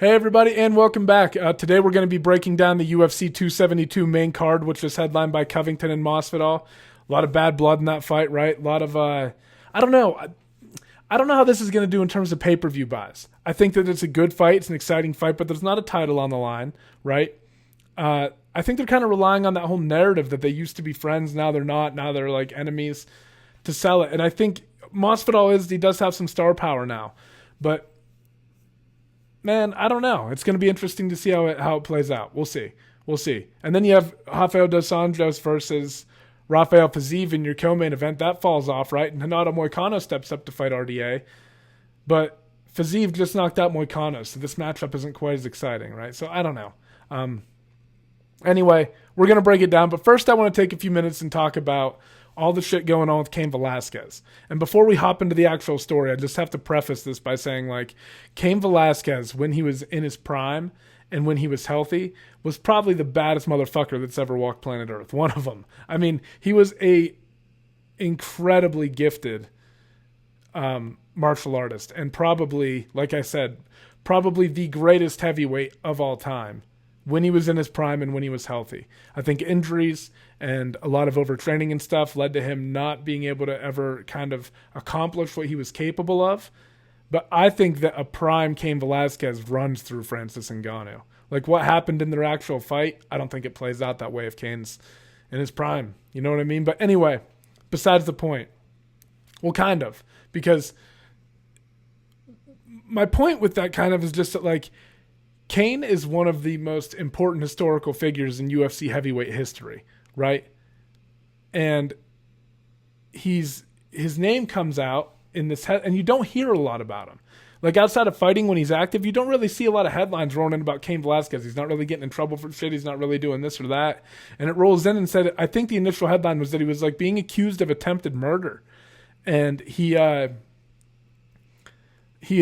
Hey everybody, and welcome back. Today we're going to be breaking down the UFC 272 main card, which was headlined by Covington and Masvidal. A lot of bad blood in that fight, right? A lot of, I don't know. I don't know how this is going to do in terms of pay-per-view buys. I think that it's a good fight. It's an exciting fight, but there's not a title on the line, right? I think they're kind of relying on that whole narrative that they used to be friends, now they're not, now they're like enemies to sell it. And I think Masvidal he does have some star power now, but man, I don't know. It's going to be interesting to see how it plays out. We'll see. And then you have Rafael dos Anjos versus Rafael in your co-main event. That falls off, right? And Renato Moicano steps up to fight RDA. But Fiziev just knocked out Moicano, so this matchup isn't quite as exciting, right? So I don't know. Anyway, we're going to break it down. But first I want to take a few minutes and talk about all the shit going on with Cain Valasquez. And before we hop into the actual story, I just have to preface this by saying, like, Cain Valasquez, when he was in his prime and when he was healthy, was probably the baddest motherfucker that's ever walked planet Earth. One of them. I mean, he was a incredibly gifted martial artist and probably, like I said, probably the greatest heavyweight of all time when he was in his prime and when he was healthy. I think injuries and a lot of overtraining and stuff led to him not being able to ever kind of accomplish what he was capable of. But I think that a prime Cain Valasquez runs through Francis Ngannou. Like what happened in their actual fight, I don't think it plays out that way if Cain's in his prime. You know what I mean? But anyway, besides the point. Well, kind of. Because my point with that kind of is just that, like, Cain is one of the most important historical figures in UFC heavyweight history, right? And his name comes out in this, and you don't hear a lot about him. Like outside of fighting when he's active, you don't really see a lot of headlines rolling in about Cain Valasquez. He's not really getting in trouble for shit. He's not really doing this or that. And it rolls in and said, I think the initial headline was that he was like being accused of attempted murder. And he had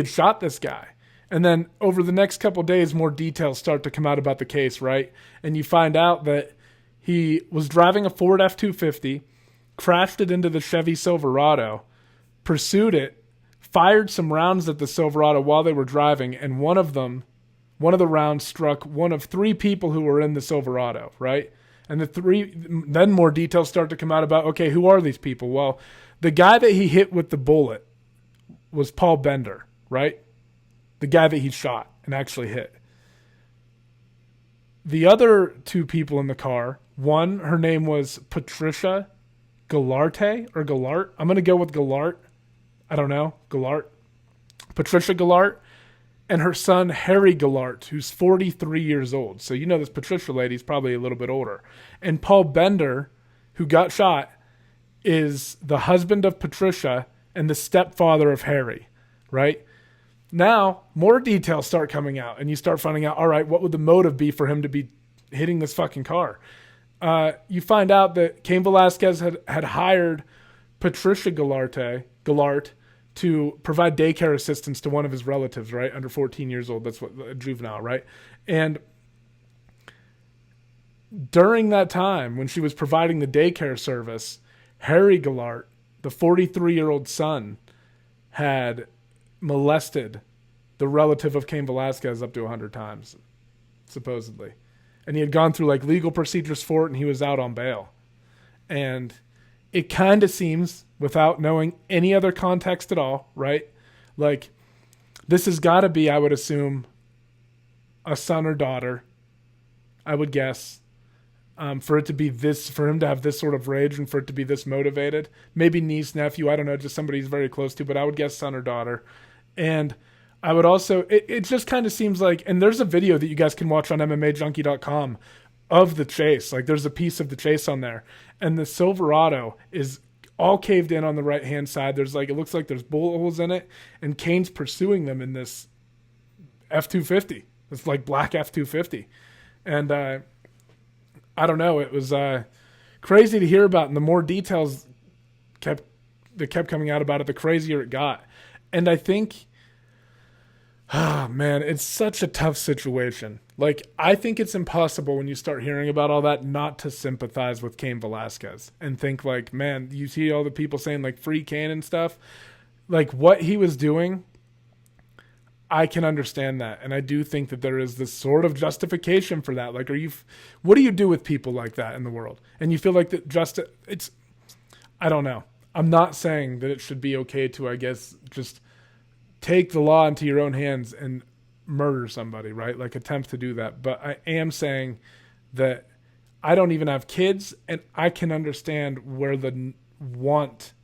shot this guy. And then over the next couple of days, more details start to come out about the case, right? And you find out that he was driving a Ford F-250, crashed it into the Chevy Silverado, pursued it, fired some rounds at the Silverado while they were driving, and one of the rounds struck one of three people who were in the Silverado, right? And then more details start to come out about, okay, who are these people? Well, the guy that he hit with the bullet was Paul Bender, right? The guy that he shot and actually hit. The other two people in the car, one, her name was Patricia Galarte or Galart. I'm going to go with Galart. I don't know. Galart. Patricia Galart. And her son, Harry Galart, who's 43 years old. So you know this Patricia lady's probably a little bit older. And Paul Bender, who got shot, is the husband of Patricia and the stepfather of Harry, right? Now, more details start coming out, and you start finding out, all right, what would the motive be for him to be hitting this fucking car? You find out that Cain Valasquez had hired Patricia Galart to provide daycare assistance to one of his relatives, right, under 14 years old. That's what a juvenile, right? And during that time, when she was providing the daycare service, Harry Galart, the 43-year-old son, had molested the relative of Cain Valasquez up to 100 times, supposedly. And he had gone through like legal procedures for it, and he was out on bail. And it kind of seems, without knowing any other context at all, right? Like, this has got to be, I would assume, a son or daughter, I would guess, for it to be this, for him to have this sort of rage and for it to be this motivated. Maybe niece, nephew, I don't know, just somebody he's very close to, but I would guess son or daughter. And I would also, it just kind of seems like, and there's a video that you guys can watch on MMAJunkie.com of the chase. Like there's a piece of the chase on there. And the Silverado is all caved in on the right-hand side. There's like, it looks like there's bullet holes in it. And Cain's pursuing them in this F-250. It's like black F-250. And I don't know. It was crazy to hear about. And the more details kept coming out about it, the crazier it got. And I think, man, it's such a tough situation. Like, I think it's impossible when you start hearing about all that not to sympathize with Cain Valasquez and think like, man, you see all the people saying like free Cain and stuff. Like what he was doing, I can understand that. And I do think that there is this sort of justification for that. Like, what do you do with people like that in the world? And you feel like that I don't know. I'm not saying that it should be okay to, I guess, just take the law into your own hands and murder somebody, right? Like attempt to do that. But I am saying that I don't even have kids, and I can understand where the want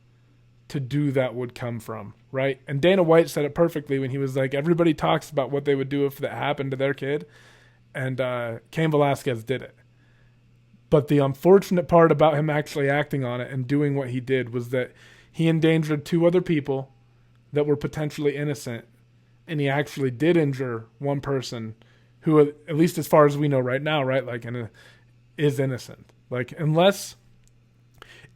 to do that would come from, right? And Dana White said it perfectly when he was like, everybody talks about what they would do if that happened to their kid, and Cain Valasquez did it. But the unfortunate part about him actually acting on it and doing what he did was that he endangered 2 other people that were potentially innocent, and he actually did injure one person who, at least as far as we know right now, right, like is innocent. Like, unless...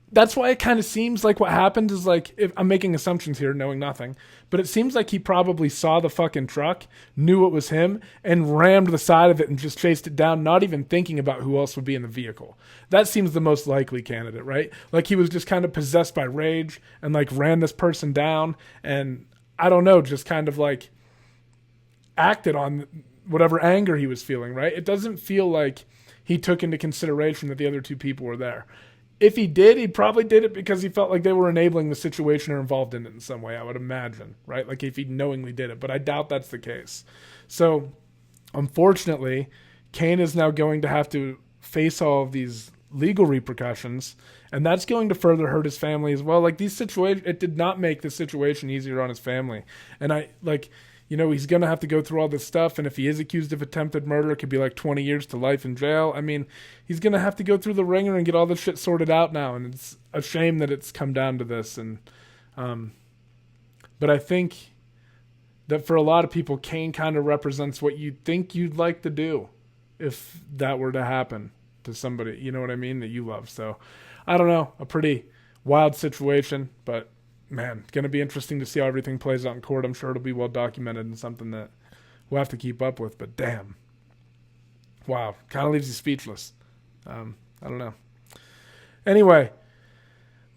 That's why it kind of seems like what happened is like, if I'm making assumptions here, knowing nothing, but it seems like he probably saw the fucking truck, knew it was him, and rammed the side of it and just chased it down, not even thinking about who else would be in the vehicle. That seems the most likely candidate, right? Like he was just kind of possessed by rage and like ran this person down, and I don't know, just kind of like acted on whatever anger he was feeling, right? It doesn't feel like he took into consideration that the other 2 people were there. If he did, he probably did it because he felt like they were enabling the situation or involved in it in some way, I would imagine, right? Like if he knowingly did it, but I doubt that's the case. So, unfortunately, Cain is now going to have to face all of these legal repercussions, and that's going to further hurt his family as well. Like it did not make the situation easier on his family. And he's going to have to go through all this stuff, and if he is accused of attempted murder, it could be like 20 years to life in jail. I mean, he's going to have to go through the ringer and get all this shit sorted out now, and it's a shame that it's come down to this. And but I think that for a lot of people, Cain kind of represents what you'd think you'd like to do if that were to happen to somebody, you know what I mean, that you love. So, I don't know, a pretty wild situation, but... Man, it's going to be interesting to see how everything plays out in court. I'm sure it'll be well documented and something that we'll have to keep up with. But damn. Wow. Kind of leaves you speechless. I don't know. Anyway,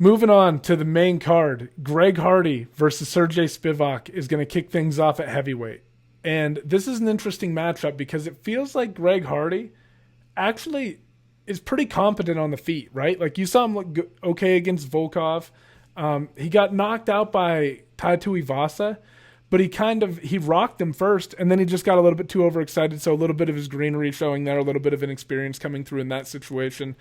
moving on to the main card. Greg Hardy versus Serghei Spivac is going to kick things off at heavyweight. And this is an interesting matchup because it feels like Greg Hardy actually is pretty competent on the feet, right? Like you saw him look okay against Volkov. He got knocked out by Tai Tuivasa, but he rocked him first, and then he just got a little bit too overexcited, so a little bit of his greenery showing there, a little bit of inexperience coming through in that situation.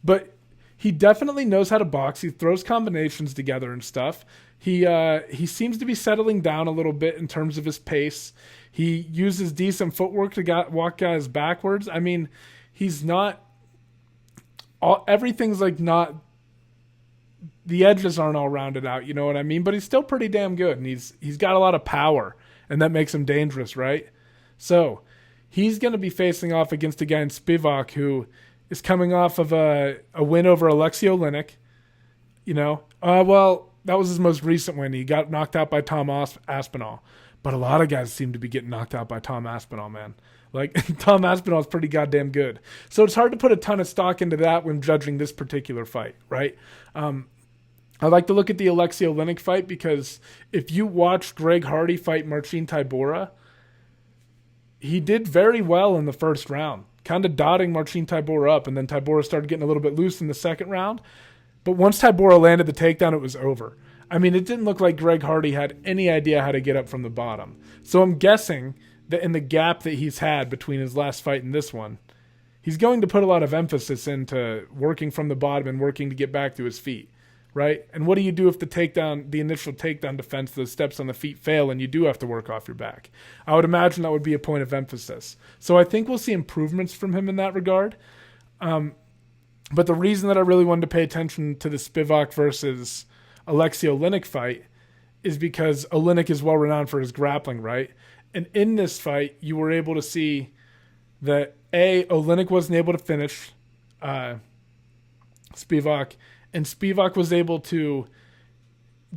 But he definitely knows how to box. He throws combinations together and stuff. He seems to be settling down a little bit in terms of his pace. He uses decent footwork to walk guys backwards. I mean, he's not... everything's like not... The edges aren't all rounded out, you know what I mean? But he's still pretty damn good, and he's got a lot of power, and that makes him dangerous, right? So he's going to be facing off against a guy in Spivac who is coming off of a win over Alexei Oleinik. You know, well, that was his most recent win. He got knocked out by Tom Aspinall. But a lot of guys seem to be getting knocked out by Tom Aspinall, man. Like, Tom Aspinall is pretty goddamn good. So it's hard to put a ton of stock into that when judging this particular fight, right? I like to look at the Alexei Oleinik fight because if you watch Greg Hardy fight Marcin Tybura, he did very well in the first round, kind of dotting Marcin Tybura up, and then Tybura started getting a little bit loose in the second round. But once Tybura landed the takedown, it was over. I mean, it didn't look like Greg Hardy had any idea how to get up from the bottom. So I'm guessing that in the gap that he's had between his last fight and this one, he's going to put a lot of emphasis into working from the bottom and working to get back to his feet. Right? And what do you do if the initial takedown defense, the steps on the feet fail and you do have to work off your back? I would imagine that would be a point of emphasis. So I think we'll see improvements from him in that regard. But the reason that I really wanted to pay attention to the Spivac versus Alexei Oleinik fight is because Oleinik is well renowned for his grappling, right? And in this fight, you were able to see that Oleinik wasn't able to finish Spivac, and Spivac was able to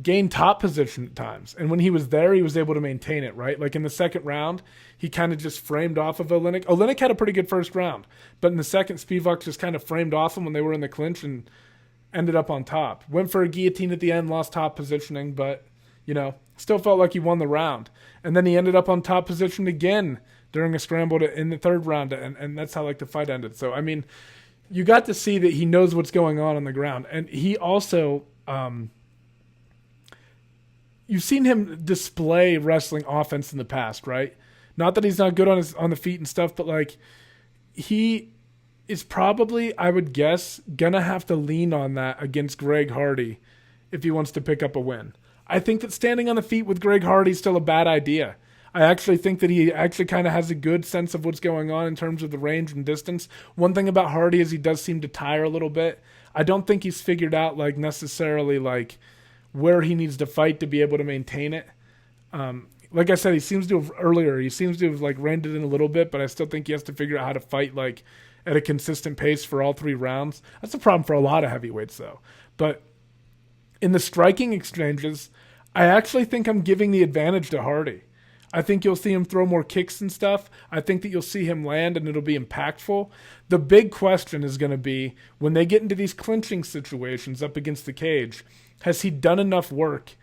gain top position at times. And when he was there, he was able to maintain it, right? Like in the second round, he kind of just framed off of Oleinik. Oleinik had a pretty good first round, but in the second, Spivac just kind of framed off him when they were in the clinch and ended up on top. Went for a guillotine at the end, lost top positioning, but Still felt like he won the round. And then he ended up on top position again during a scramble in the third round, and that's how the fight ended. So, I mean, you got to see that he knows what's going on the ground. And he also, you've seen him display wrestling offense in the past, right? Not that he's not good on the feet and stuff, but he is probably, I would guess, gonna have to lean on that against Greg Hardy if he wants to pick up a win. I think that standing on the feet with Greg Hardy is still a bad idea. I actually think that he actually kind of has a good sense of what's going on in terms of the range and distance. One thing about Hardy is he does seem to tire a little bit. I don't think he's figured out necessarily where he needs to fight to be able to maintain it. Like I said, he seems to have reined it in a little bit, but I still think he has to figure out how to fight at a consistent pace for all 3 rounds. That's a problem for a lot of heavyweights though. But in the striking exchanges, I actually think I'm giving the advantage to Hardy. I think you'll see him throw more kicks and stuff. I think that you'll see him land and it'll be impactful. The big question is going to be when they get into these clinching situations up against the cage, has he done enough work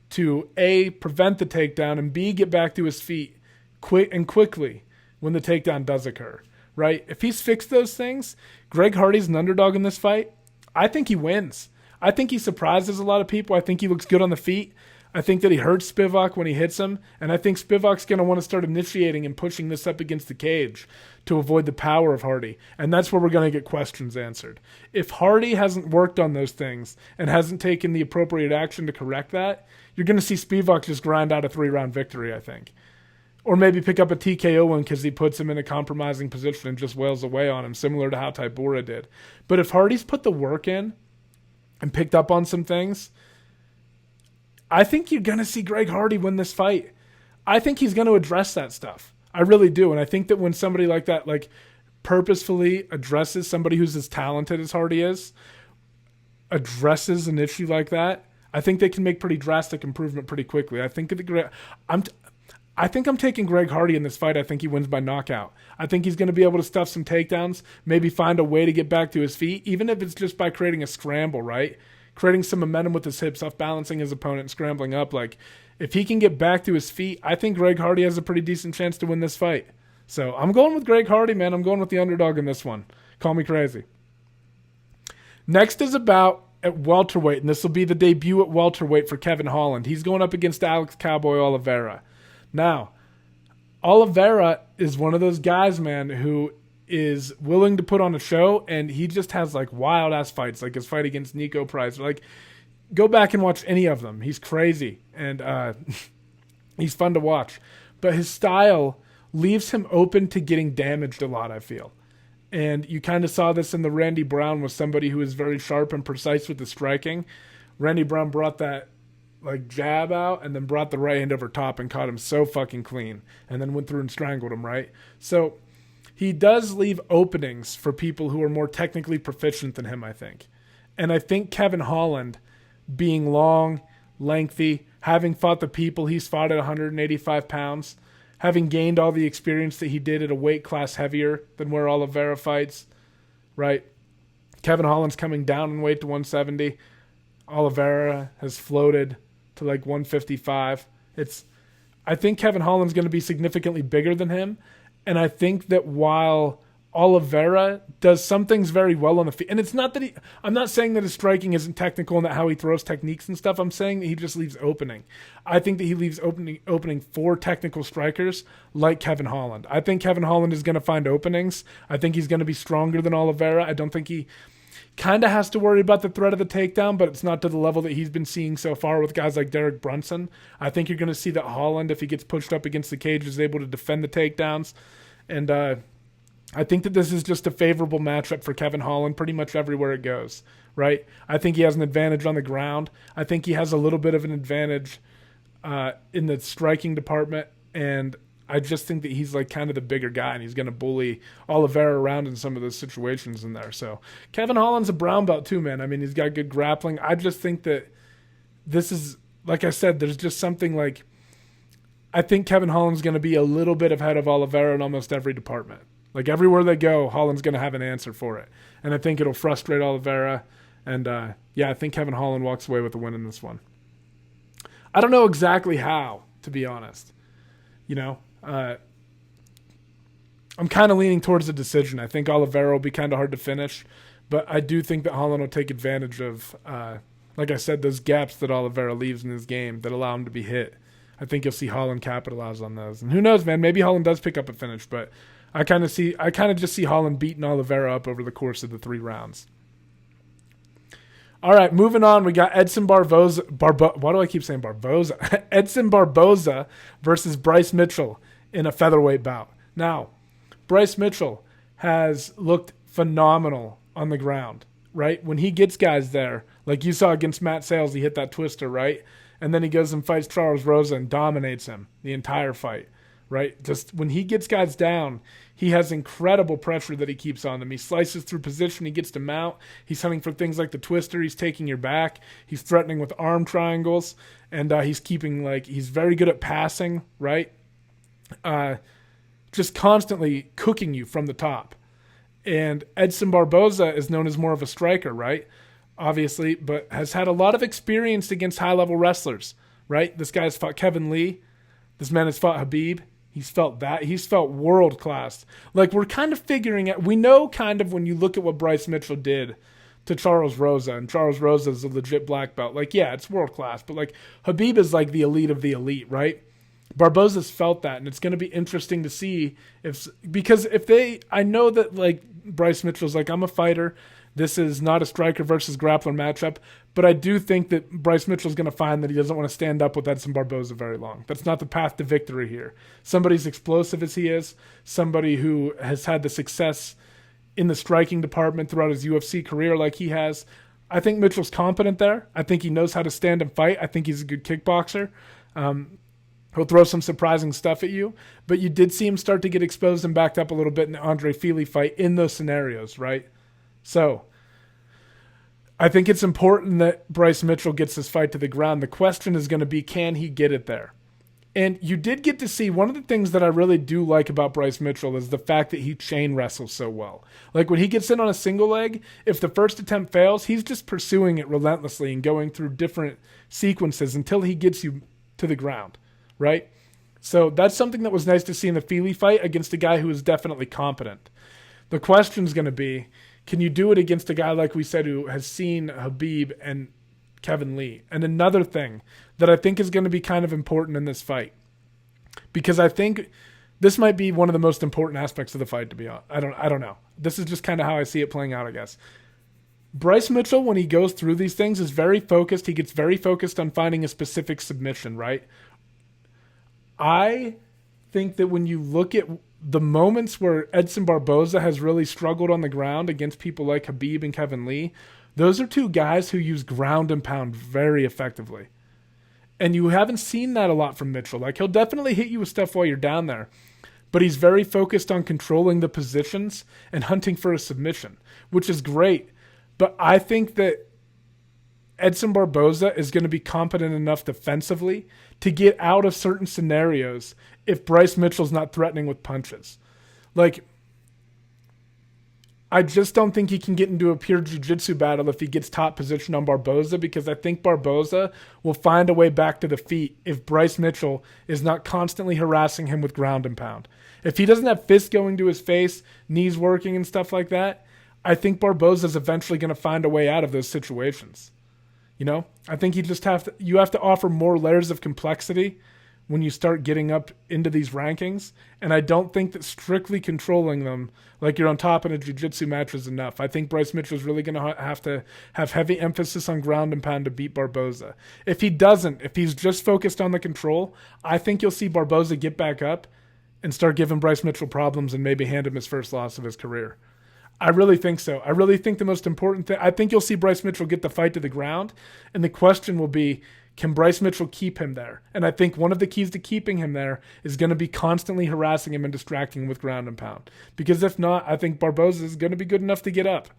to A, prevent the takedown, and B, get back to his feet quickly when the takedown does occur, right? If he's fixed those things, Greg Hardy's an underdog in this fight. I think he wins. I think he surprises a lot of people. I think he looks good on the feet. I think that he hurts Spivac when he hits him, and I think Spivac's going to want to start initiating and pushing this up against the cage to avoid the power of Hardy, and that's where we're going to get questions answered. If Hardy hasn't worked on those things and hasn't taken the appropriate action to correct that, you're going to see Spivac just grind out a 3-round victory, I think. Or maybe pick up a TKO win because he puts him in a compromising position and just wails away on him, similar to how Tybura did. But if Hardy's put the work in and picked up on some things, I think you're going to see Greg Hardy win this fight. I think he's going to address that stuff. I really do. And I think that when somebody like that, purposefully addresses somebody who's as talented as Hardy is, addresses an issue like that, I think they can make pretty drastic improvement pretty quickly. I think I'm taking Greg Hardy in this fight. I think he wins by knockout. I think he's going to be able to stuff some takedowns, maybe find a way to get back to his feet, even if it's just by creating a scramble, right? Creating some momentum with his hips, off-balancing his opponent and scrambling up. If he can get back to his feet, I think Greg Hardy has a pretty decent chance to win this fight. So I'm going with Greg Hardy, man. I'm going with the underdog in this one. Call me crazy. Next is about at welterweight, and this will be the debut at welterweight for Kevin Holland. He's going up against Alex Cowboy Oliveira. Now, Oliveira is one of those guys, man, who is willing to put on a show, and he just has wild-ass fights, like his fight against Nico Price. Go back and watch any of them. He's crazy, and he's fun to watch. But his style leaves him open to getting damaged a lot, I feel. And you kind of saw this in the Randy Brown with somebody who is very sharp and precise with the striking. Randy Brown brought that jab out and then brought the right hand over top and caught him so fucking clean and then went through and strangled him, right? So he does leave openings for people who are more technically proficient than him, I think. And I think Kevin Holland, being long, lengthy, having fought the people he's fought at 185 pounds, having gained all the experience that he did at a weight class heavier than where Oliveira fights, right? Kevin Holland's coming down in weight to 170. Oliveira has floated to 155. I think Kevin Holland's going to be significantly bigger than him. And I think that while Oliveira does some things very well on the feet, and it's not that I'm not saying that his striking isn't technical and that how he throws techniques and stuff. I'm saying that he just leaves opening. I think that he leaves opening for technical strikers like Kevin Holland. I think Kevin Holland is going to find openings. I think he's going to be stronger than Oliveira. I don't think he kind of has to worry about the threat of the takedown, but it's not to the level that he's been seeing so far with guys like Derek Brunson. I think you're going to see that Holland, if he gets pushed up against the cage, is able to defend the takedowns. And I think that this is just a favorable matchup for Kevin Holland pretty much everywhere it goes, right? I think he has an advantage on the ground. I think he has a little bit of an advantage in the striking department, and I just think that he's kind of the bigger guy, and he's going to bully Oliveira around in some of those situations in there. So Kevin Holland's a brown belt too, man. I mean, he's got good grappling. I just think that this is, like I said, there's just something I think Kevin Holland's going to be a little bit ahead of Oliveira in almost every department. Everywhere they go, Holland's going to have an answer for it. And I think it'll frustrate Oliveira. And, I think Kevin Holland walks away with the win in this one. I don't know exactly how, to be honest. You know, I'm kind of leaning towards a decision. I think Oliveira will be kind of hard to finish, but I do think that Holland will take advantage of, like I said, those gaps that Oliveira leaves in his game that allow him to be hit. I think you'll see Holland capitalize on those. And who knows, man? Maybe Holland does pick up a finish, but I kind of just see Holland beating Oliveira up over the course of the 3 rounds. All right, moving on. We got Edson Barboza. Why do I keep saying Barboza? Edson Barboza versus Bryce Mitchell in a featherweight bout. Now, Bryce Mitchell has looked phenomenal on the ground, right? When he gets guys there, like you saw against Matt Sales, he hit that twister, right? And then he goes and fights Charles Rosa and dominates him the entire fight, right? Just when he gets guys down, he has incredible pressure that he keeps on them. He slices through position. He gets to mount. He's hunting for things like the twister. He's taking your back. He's threatening with arm triangles. And he's he's very good at passing, right? Just constantly cooking you from the top. And Edson Barboza is known as more of a striker, right? Obviously, but has had a lot of experience against high-level wrestlers, right? This guy's fought Kevin Lee. This man has fought Khabib. He's felt that. He's felt world-class. Like, we're kind of figuring out, we know kind of when you look at what Bryce Mitchell did to Charles Rosa, and Charles Rosa is a legit black belt. Like, yeah, it's world-class, but, like, Khabib is, like, the elite of the elite, right? Barboza's felt that, and it's going to be interesting to see I know that, like, Bryce Mitchell's like, I'm a fighter. This is not a striker versus grappler matchup, but I do think that Bryce Mitchell's going to find that he doesn't want to stand up with Edson Barboza very long. That's not the path to victory here. Somebody as explosive as he is, somebody who has had the success in the striking department throughout his UFC career like he has, I think Mitchell's competent there. I think he knows how to stand and fight. I think he's a good kickboxer. He'll throw some surprising stuff at you, but you did see him start to get exposed and backed up a little bit in the Andre Fili fight in those scenarios, right? So I think it's important that Bryce Mitchell gets this fight to the ground. The question is going to be, can he get it there? And you did get to see one of the things that I really do like about Bryce Mitchell is the fact that he chain wrestles so well. Like when he gets in on a single leg, if the first attempt fails, he's just pursuing it relentlessly and going through different sequences until he gets you to the ground, right? So that's something that was nice to see in the Fili fight against a guy who is definitely competent. The question is going to be, can you do it against a guy, like we said, who has seen Khabib and Kevin Lee? And another thing that I think is going to be kind of important in this fight, because I think this might be one of the most important aspects of the fight, to be honest. I don't know. This is just kind of how I see it playing out, I guess. Bryce Mitchell, when he goes through these things, is very focused. He gets very focused on finding a specific submission, right? I think that when you look at the moments where Edson Barboza has really struggled on the ground against people like Khabib and Kevin Lee, those are two guys who use ground and pound very effectively. And you haven't seen that a lot from Mitchell. Like, he'll definitely hit you with stuff while you're down there, but he's very focused on controlling the positions and hunting for a submission, which is great. But I think that Edson Barboza is going to be competent enough defensively to get out of certain scenarios if Bryce Mitchell's not threatening with punches. Like, I just don't think he can get into a pure jiu-jitsu battle if he gets top position on Barboza, because I think Barboza will find a way back to the feet if Bryce Mitchell is not constantly harassing him with ground and pound. If he doesn't have fists going to his face, knees working and stuff like that, I think Barboza is eventually going to find a way out of those situations. You know, I think you have to offer more layers of complexity when you start getting up into these rankings. And I don't think that strictly controlling them like you're on top in a jiu-jitsu match is enough. I think Bryce Mitchell is really going to have heavy emphasis on ground and pound to beat Barboza. If he's just focused on the control, I think you'll see Barboza get back up and start giving Bryce Mitchell problems and maybe hand him his first loss of his career. I really think so. I really think the most important thing, I think you'll see Bryce Mitchell get the fight to the ground, and the question will be, can Bryce Mitchell keep him there? And I think one of the keys to keeping him there is going to be constantly harassing him and distracting him with ground and pound. Because if not, I think Barboza is going to be good enough to get up,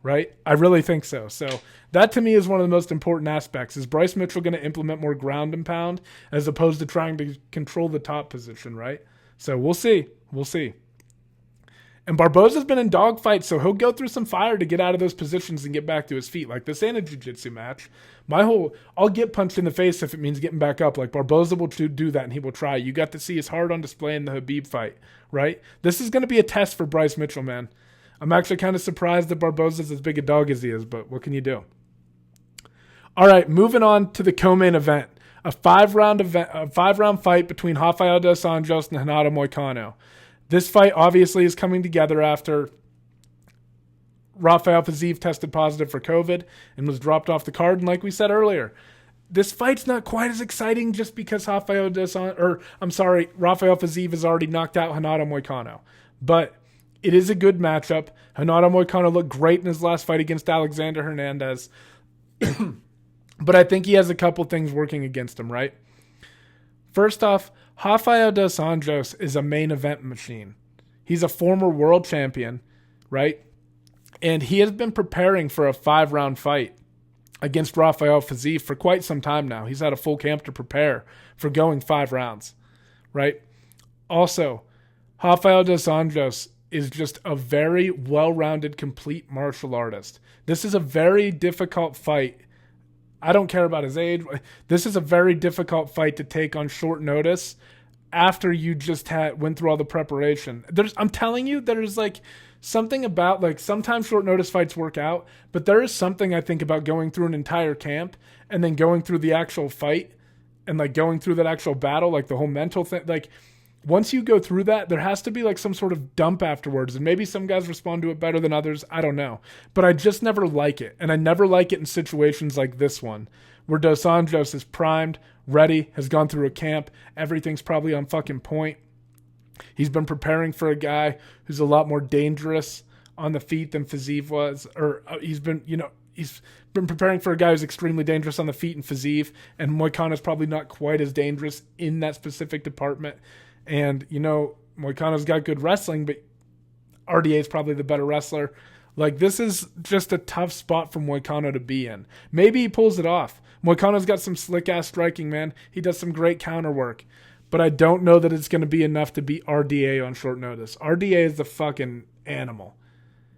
right? I really think so. So that to me is one of the most important aspects. Is Bryce Mitchell going to implement more ground and pound as opposed to trying to control the top position, right? So we'll see. We'll see. And Barboza's been in dogfights, so he'll go through some fire to get out of those positions and get back to his feet. Like, this ain't a jiu-jitsu match. I'll get punched in the face if it means getting back up. Like, Barboza will do that, and he will try. You got to see his heart on display in the Khabib fight, right? This is going to be a test for Bryce Mitchell, man. I'm actually kind of surprised that Barboza's as big a dog as he is, but what can you do? All right, moving on to the co-main event. A five-round fight between Rafael dos Anjos and Renato Moicano. This fight obviously is coming together after Rafael Fiziev tested positive for COVID and was dropped off the card. And like we said earlier, this fight's not quite as exciting just because Rafael Fiziev has already knocked out Renato Moicano. But it is a good matchup. Renato Moicano looked great in his last fight against Alexander Hernandez. But I think he has a couple things working against him, right? First off, Rafael dos Anjos is a main event machine. He's a former world champion, right? And he has been preparing for a 5-round fight against Rafael Fiziev for quite some time now. He's had a full camp to prepare for going 5 rounds, right? Also, Rafael dos Anjos is just a very well-rounded, complete martial artist. This is a very difficult fight. I don't care about his age. This is a very difficult fight to take on short notice after you just went through all the preparation. I'm telling you, there's like something about, like, sometimes short notice fights work out, but there is something I think about going through an entire camp and then going through the actual fight and like going through that actual battle, like the whole mental thing. Like, once you go through that, there has to be like some sort of dump afterwards. And maybe some guys respond to it better than others. I don't know. But I just never like it. And I never like it in situations like this one, where Dos Anjos is primed, ready, has gone through a camp. Everything's probably on fucking point. He's been preparing for a guy who's a lot more dangerous on the feet than Fiziev was. Or he's been preparing for a guy who's extremely dangerous on the feet and Fiziev. And Moicano's probably not quite as dangerous in that specific department. And, Moicano's got good wrestling, but RDA is probably the better wrestler. Like, this is just a tough spot for Moicano to be in. Maybe he pulls it off. Moicano's got some slick-ass striking, man. He does some great counter work. But I don't know that it's going to be enough to beat RDA on short notice. RDA is the fucking animal.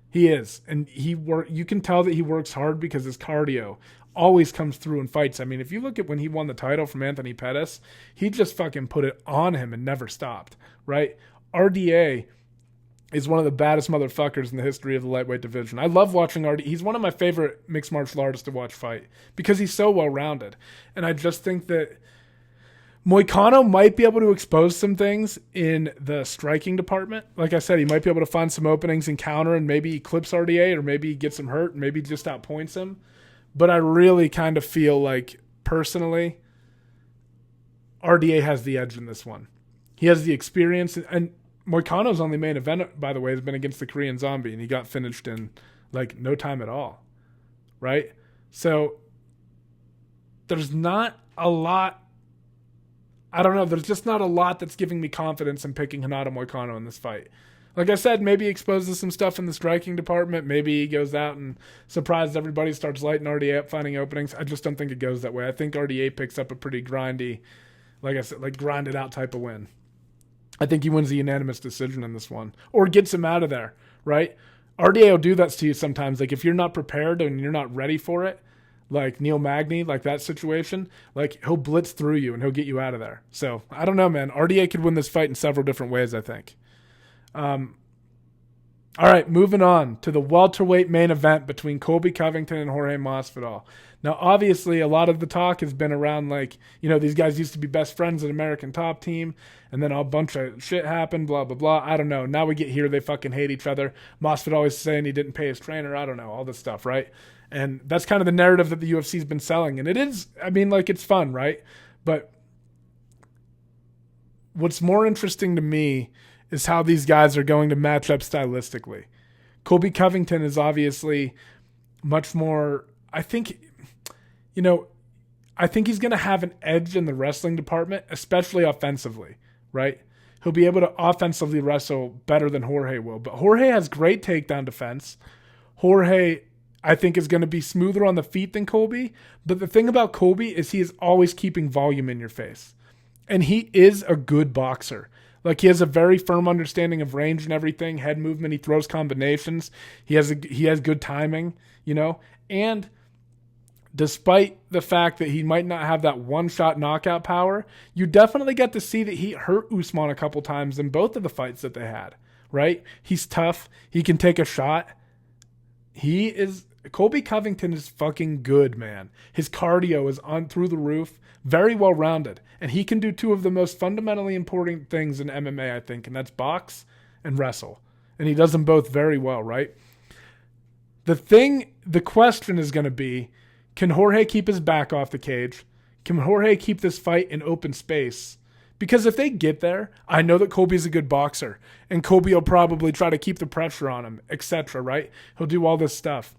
He is. And you can tell that he works hard because his cardio always comes through in fights. I mean, if you look at when he won the title from Anthony Pettis, he just fucking put it on him and never stopped, right? RDA is one of the baddest motherfuckers in the history of the lightweight division. I love watching RDA. He's one of my favorite mixed martial artists to watch fight because he's so well-rounded. And I just think that Moicano might be able to expose some things in the striking department. Like I said, he might be able to find some openings and counter and maybe eclipse RDA or maybe gets him hurt and maybe just outpoints him. But I really kind of feel like, personally, RDA has the edge in this one. He has the experience. And Moicano's only main event, by the way, has been against the Korean Zombie, and he got finished in, like, no time at all. Right? So, there's not a lot. I don't know. There's just not a lot that's giving me confidence in picking Renato Moicano in this fight. Like I said, maybe he exposes some stuff in the striking department. Maybe he goes out and surprises everybody, starts lighting RDA up, finding openings. I just don't think it goes that way. I think RDA picks up a pretty grindy, like I said, like grinded out type of win. I think he wins the unanimous decision in this one or gets him out of there, right? RDA will do that to you sometimes. Like if you're not prepared and you're not ready for it, like Neil Magny, like that situation, like he'll blitz through you and he'll get you out of there. So I don't know, man. RDA could win this fight in several different ways, I think. All right, moving on to the welterweight main event between Colby Covington and Jorge Masvidal. Now, obviously, a lot of the talk has been around, like, these guys used to be best friends at American Top Team, and then a bunch of shit happened, blah, blah, blah. I don't know. Now we get here, they fucking hate each other. Masvidal is saying he didn't pay his trainer. I don't know, all this stuff, right? And that's kind of the narrative that the UFC's been selling. And it is, I mean, like, it's fun, right? But what's more interesting to me is how these guys are going to match up stylistically. Colby Covington is obviously much more, I think he's going to have an edge in the wrestling department, especially offensively, right? He'll be able to offensively wrestle better than Jorge will. But Jorge has great takedown defense. Jorge, I think, is going to be smoother on the feet than Colby. But the thing about Colby is he is always keeping volume in your face. And he is a good boxer. Like, he has a very firm understanding of range and everything, head movement. He throws combinations. He has good timing, you know. And despite the fact that he might not have that one-shot knockout power, you definitely get to see that he hurt Usman a couple times in both of the fights that they had, right? He's tough. He can take a shot. Colby Covington is fucking good, man. His cardio is on through the roof, very well-rounded. And he can do two of the most fundamentally important things in MMA, I think, and that's box and wrestle. And he does them both very well, right? The question is going to be, can Jorge keep his back off the cage? Can Jorge keep this fight in open space? Because if they get there, I know that Colby's a good boxer, and Colby will probably try to keep the pressure on him, etc., right? He'll do all this stuff.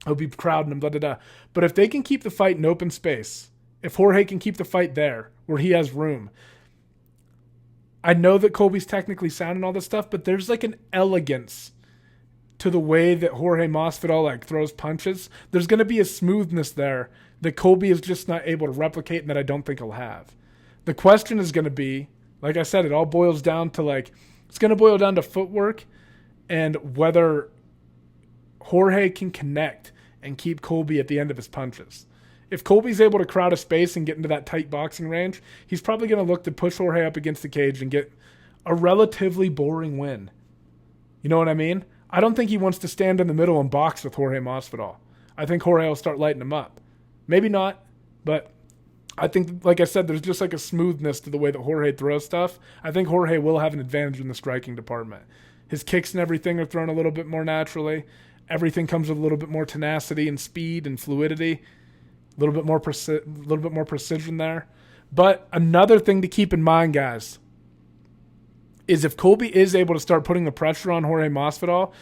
He'll be crowding him, da-da-da. But if they can keep the fight in open space, if Jorge can keep the fight there, where he has room, I know that Colby's technically sound and all this stuff, but there's like an elegance to the way that Jorge Masvidal like throws punches. There's going to be a smoothness there that Colby is just not able to replicate and that I don't think he'll have. The question is going to be, like I said, it all boils down to it's going to boil down to footwork and whether Jorge can connect and keep Colby at the end of his punches. If Colby's able to crowd a space and get into that tight boxing range, he's probably going to look to push Jorge up against the cage and get a relatively boring win. You know what I mean? I don't think he wants to stand in the middle and box with Jorge Masvidal. I think Jorge will start lighting him up. Maybe not, but I think, like I said, there's just like a smoothness to the way that Jorge throws stuff. I think Jorge will have an advantage in the striking department. His kicks and everything are thrown a little bit more naturally. Everything comes with a little bit more tenacity and speed and fluidity. A little bit more precision there. But another thing to keep in mind, guys, is if Colby is able to start putting the pressure on Jorge Masvidal,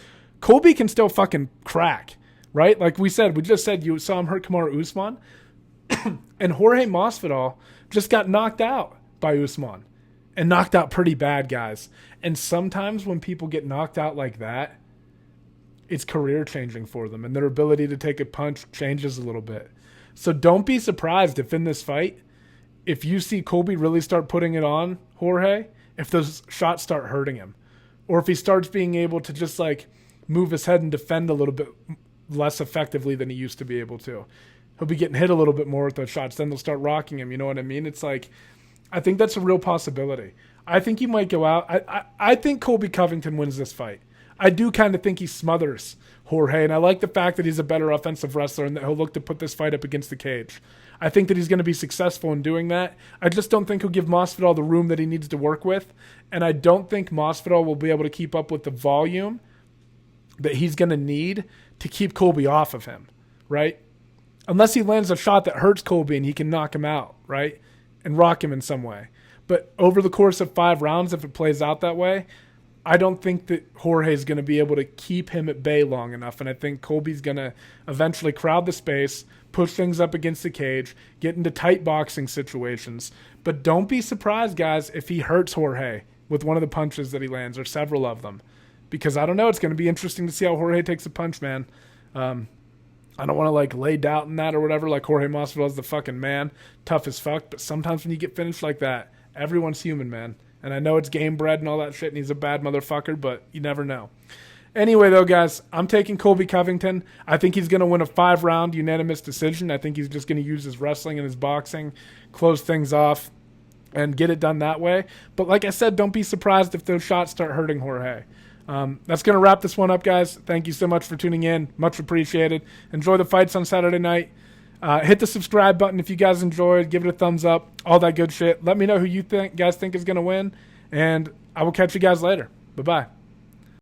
Colby can still fucking crack, right? Like we just said you saw him hurt Kamaru Usman, and Jorge Masvidal just got knocked out by Usman, and knocked out pretty bad, guys. And sometimes when people get knocked out like that, it's career-changing for them, and their ability to take a punch changes a little bit. So don't be surprised if in this fight, if you see Colby really start putting it on Jorge, if those shots start hurting him, or if he starts being able to just like move his head and defend a little bit less effectively than he used to be able to. He'll be getting hit a little bit more with those shots. Then they'll start rocking him. You know what I mean? It's like, I think that's a real possibility. I think he might go out. I think Colby Covington wins this fight. I do kind of think he smothers Jorge, and I like the fact that he's a better offensive wrestler and that he'll look to put this fight up against the cage. I think that he's going to be successful in doing that. I just don't think he'll give Masvidal the room that he needs to work with, and I don't think Masvidal will be able to keep up with the volume that he's going to need to keep Colby off of him, right? Unless he lands a shot that hurts Colby and he can knock him out, right, and rock him in some way. But over the course of 5 rounds, if it plays out that way, I don't think that Jorge is going to be able to keep him at bay long enough, and I think Colby's going to eventually crowd the space, push things up against the cage, get into tight boxing situations. But don't be surprised, guys, if he hurts Jorge with one of the punches that he lands, or several of them. Because I don't know, it's going to be interesting to see how Jorge takes a punch, man. I don't want to like lay doubt in that or whatever, like Jorge Masvidal is the fucking man, tough as fuck, but sometimes when you get finished like that, everyone's human, man. And I know it's game bred and all that shit, and he's a bad motherfucker, but you never know. Anyway, though, guys, I'm taking Colby Covington. I think he's going to win a 5-round unanimous decision. I think he's just going to use his wrestling and his boxing, close things off, and get it done that way. But like I said, don't be surprised if those shots start hurting Jorge. That's going to wrap this one up, guys. Thank you so much for tuning in. Much appreciated. Enjoy the fights on Saturday night. Hit the subscribe button if you guys enjoyed. Give it a thumbs up. All that good shit. Let me know who you guys think is going to win. And I will catch you guys later. Bye-bye.